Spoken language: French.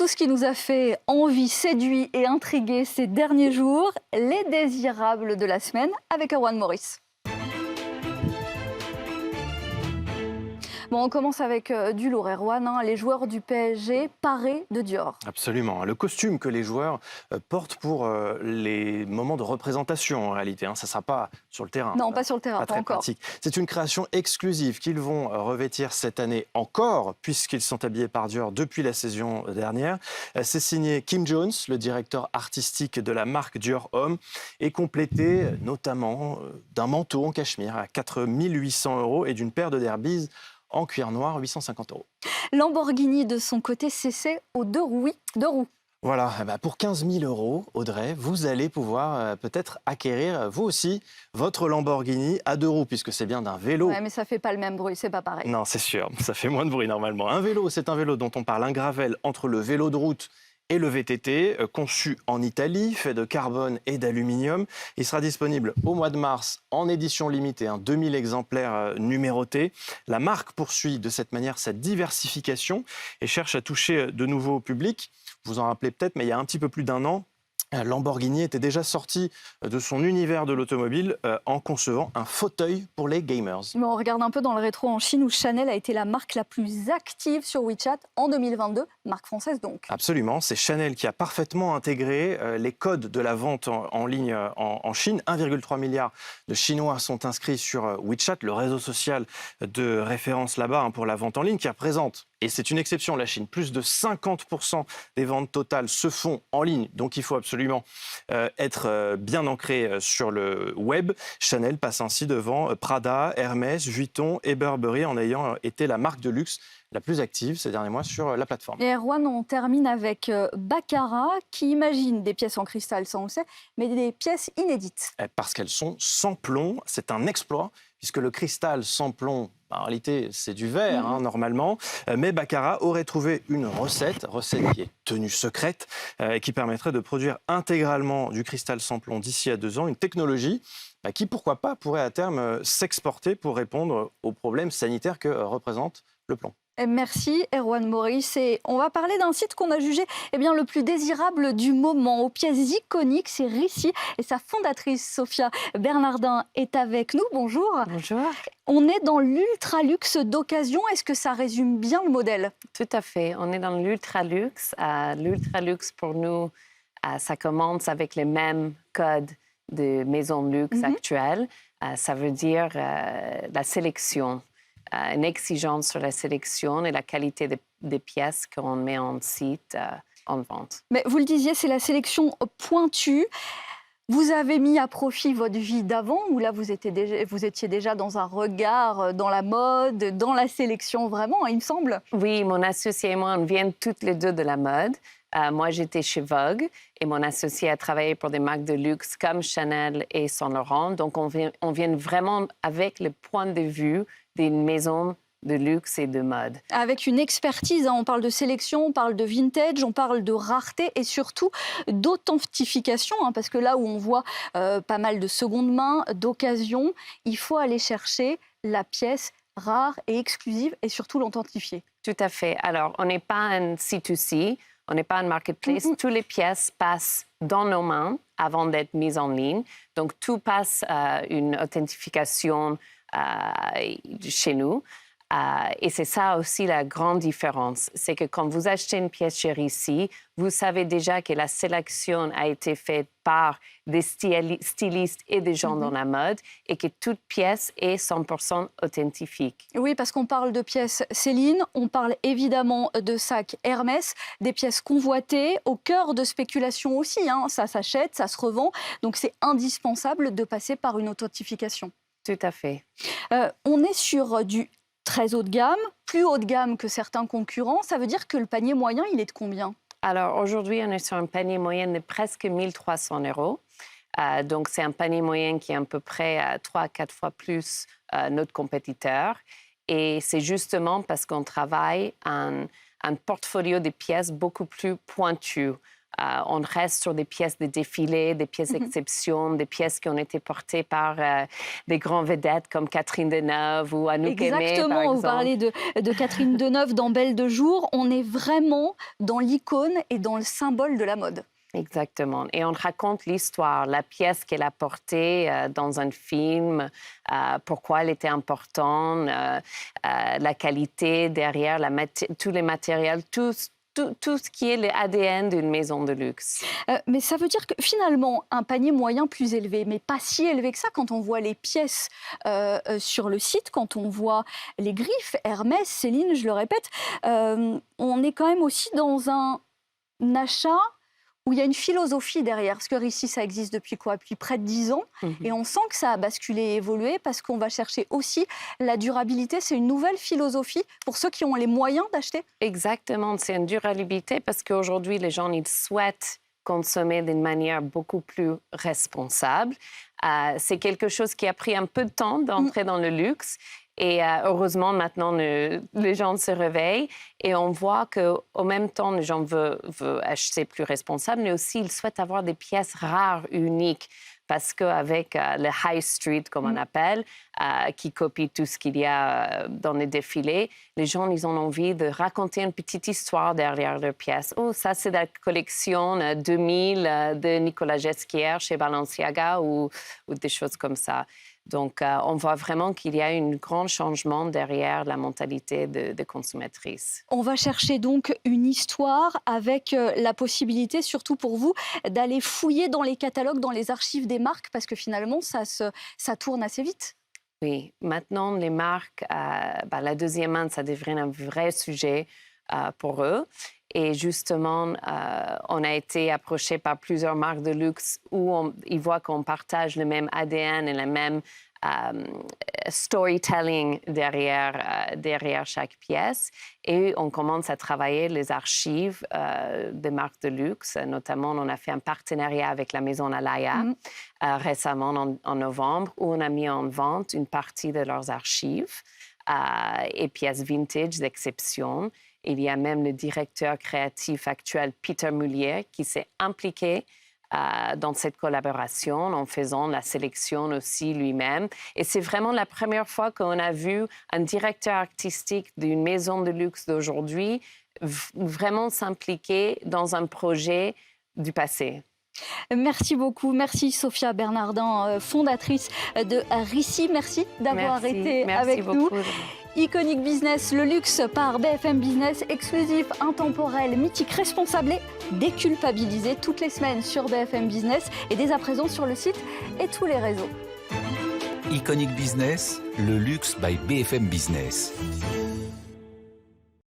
Tout ce qui nous a fait envie, séduit et intrigué ces derniers jours, les désirables de la semaine avec Erwan Maurice. Bon, on commence avec du lourd, Erwan, les joueurs du PSG parés de Dior. Absolument. Le costume que les joueurs portent pour les moments de représentation, en réalité. Ça ne sera pas sur le terrain. Non, pas sur le terrain, Pas pas très encore. pratique. C'est une création exclusive qu'ils vont revêtir cette année encore, puisqu'ils sont habillés par Dior depuis la saison dernière. C'est signé Kim Jones, le directeur artistique de la marque Dior Homme, et complété notamment d'un manteau en cachemire à 4 800 € et d'une paire de derbies en cuir noir, 850 €. Lamborghini, de son côté, s'essaie aux deux roues. Oui, deux roues. Voilà, pour 15 000 €, Audrey, vous allez pouvoir peut-être acquérir, vous aussi, votre Lamborghini à deux roues, puisque c'est bien d'un vélo. Ouais, mais ça fait pas le même bruit, c'est pas pareil. Non, c'est sûr, ça fait moins de bruit normalement. Un vélo, c'est un vélo dont on parle, un gravel entre le vélo de route et le VTT, conçu en Italie, fait de carbone et d'aluminium. Il sera disponible au mois de mars en édition limitée, 2000 exemplaires numérotés. La marque poursuit de cette manière cette diversification et cherche à toucher de nouveaux publics. Vous en rappelez peut-être, mais il y a un petit peu plus d'un an, Lamborghini était déjà sorti de son univers de l'automobile en concevant un fauteuil pour les gamers. Mais on regarde un peu dans le rétro en Chine où Chanel a été la marque la plus active sur WeChat en 2022, marque française donc. Absolument, c'est Chanel qui a parfaitement intégré les codes de la vente en ligne en Chine. 1,3 milliard de Chinois sont inscrits sur WeChat, le réseau social de référence là-bas pour la vente en ligne, qui représente, et c'est une exception la Chine, plus de 50% des ventes totales se font en ligne. Donc il faut absolument être bien ancré sur le web. Chanel passe ainsi devant Prada, Hermès, Vuitton et Burberry en ayant été la marque de luxe la plus active ces derniers mois sur la plateforme. Et Erwan, on termine avec Baccarat qui imagine des pièces en cristal, ça on le sait, mais des pièces inédites. Parce qu'elles sont sans plomb, c'est un exploit, puisque le cristal sans plomb, en réalité, c'est du verre, normalement. Mais Baccarat aurait trouvé une recette qui est tenue secrète, et qui permettrait de produire intégralement du cristal sans plomb d'ici à 2 ans, une technologie qui, pourquoi pas, pourrait à terme s'exporter pour répondre aux problèmes sanitaires que représente le plomb. Et merci Erwan Maurice. Et on va parler d'un site qu'on a jugé le plus désirable du moment, aux pièces iconiques, c'est Rissi. Et sa fondatrice, Sophia Bernardin, est avec nous. Bonjour. Bonjour. On est dans l'ultra-luxe d'occasion. Est-ce que ça résume bien le modèle? Tout à fait. On est dans l'ultra-luxe. L'ultra-luxe, pour nous, ça commence avec les mêmes codes de maisons de luxe actuelles. Ça veut dire la sélection, une exigence sur la sélection et la qualité des pièces qu'on met en site, en vente. Mais vous le disiez, c'est la sélection pointue. Vous avez mis à profit votre vie d'avant, où là, vous étiez déjà dans un regard dans la mode, dans la sélection, vraiment, il me semble. Oui, mon associé et moi, on vient toutes les deux de la mode. Moi, j'étais chez Vogue et mon associé a travaillé pour des marques de luxe comme Chanel et Saint Laurent. Donc, on vient vraiment avec le point de vue d'une maison de luxe et de mode. Avec une expertise, on parle de sélection, on parle de vintage, on parle de rareté et surtout d'authentification, parce que là où on voit pas mal de seconde main, d'occasion, il faut aller chercher la pièce rare et exclusive et surtout l'authentifier. Tout à fait. Alors, on n'est pas un C2C, on n'est pas un marketplace. Toutes les pièces passent dans nos mains avant d'être mises en ligne. Donc, tout passe à une authentification chez nous. Et c'est ça aussi la grande différence. C'est que quand vous achetez une pièce chez Rissi, vous savez déjà que la sélection a été faite par des stylistes et des gens dans la mode et que toute pièce est 100% authentique. Oui, parce qu'on parle de pièces Céline, on parle évidemment de sacs Hermès, des pièces convoitées, au cœur de spéculation aussi. Ça s'achète, ça se revend. Donc c'est indispensable de passer par une authentification. Tout à fait. On est sur du très haut de gamme, plus haut de gamme que certains concurrents. Ça veut dire que le panier moyen, il est de combien? Alors, aujourd'hui, on est sur un panier moyen de presque 1 300 €. Donc, c'est un panier moyen qui est à peu près 3 à 4 fois plus notre compétiteur. Et c'est justement parce qu'on travaille un portfolio de pièces beaucoup plus pointu. On reste sur des pièces de défilé, des pièces d'exception, des pièces qui ont été portées par des grands vedettes comme Catherine Deneuve ou Anouk Aimée, par exemple. Exactement, vous parlez de Catherine Deneuve dans Belle de jour. On est vraiment dans l'icône et dans le symbole de la mode. Exactement. Et on raconte l'histoire, la pièce qu'elle a portée dans un film, pourquoi elle était importante, la qualité derrière, tous les matériels, tout ce qui est l'ADN d'une maison de luxe. Mais ça veut dire que finalement, un panier moyen plus élevé, mais pas si élevé que ça quand on voit les pièces sur le site, quand on voit les griffes, Hermès, Céline, je le répète, on est quand même aussi dans un achat où il y a une philosophie derrière. Parce que ici, ça existe depuis quoi? Depuis près de 10 ans. Et on sent que ça a basculé et évolué parce qu'on va chercher aussi la durabilité. C'est une nouvelle philosophie pour ceux qui ont les moyens d'acheter. Exactement, c'est une durabilité parce qu'aujourd'hui, les gens, ils souhaitent consommer d'une manière beaucoup plus responsable. C'est quelque chose qui a pris un peu de temps d'entrer dans le luxe. Et heureusement, maintenant, les gens se réveillent et on voit qu'au même temps, les gens veulent acheter plus responsable, mais aussi, ils souhaitent avoir des pièces rares, uniques, parce qu'avec le high street, comme on appelle, qui copie tout ce qu'il y a dans les défilés, les gens, ils ont envie de raconter une petite histoire derrière leurs pièces. Oh, ça, c'est la collection 2000 de Nicolas Ghesquière chez Balenciaga ou des choses comme ça. Donc, on voit vraiment qu'il y a un grand changement derrière la mentalité de consommatrice. On va chercher donc une histoire avec la possibilité, surtout pour vous, d'aller fouiller dans les catalogues, dans les archives des marques, parce que finalement, ça tourne assez vite. Oui, maintenant, les marques, la deuxième main, ça devient un vrai sujet pour eux. Et justement, on a été approché par plusieurs marques de luxe où ils voient qu'on partage le même ADN et le même storytelling derrière chaque pièce. Et on commence à travailler les archives des marques de luxe. Notamment, on a fait un partenariat avec la maison Alaïa récemment en novembre où on a mis en vente une partie de leurs archives et pièces vintage d'exception. Il y a même le directeur créatif actuel, Peter Mullier, qui s'est impliqué dans cette collaboration en faisant la sélection aussi lui-même. Et c'est vraiment la première fois qu'on a vu un directeur artistique d'une maison de luxe d'aujourd'hui vraiment s'impliquer dans un projet du passé. Merci beaucoup. Merci Sophia Bernardin, fondatrice de Rissi. Merci d'avoir été avec nous. Iconic Business, le luxe par BFM Business, exclusif, intemporel, mythique, responsable et déculpabilisé toutes les semaines sur BFM Business et dès à présent sur le site et tous les réseaux. Iconic Business, le luxe by BFM Business.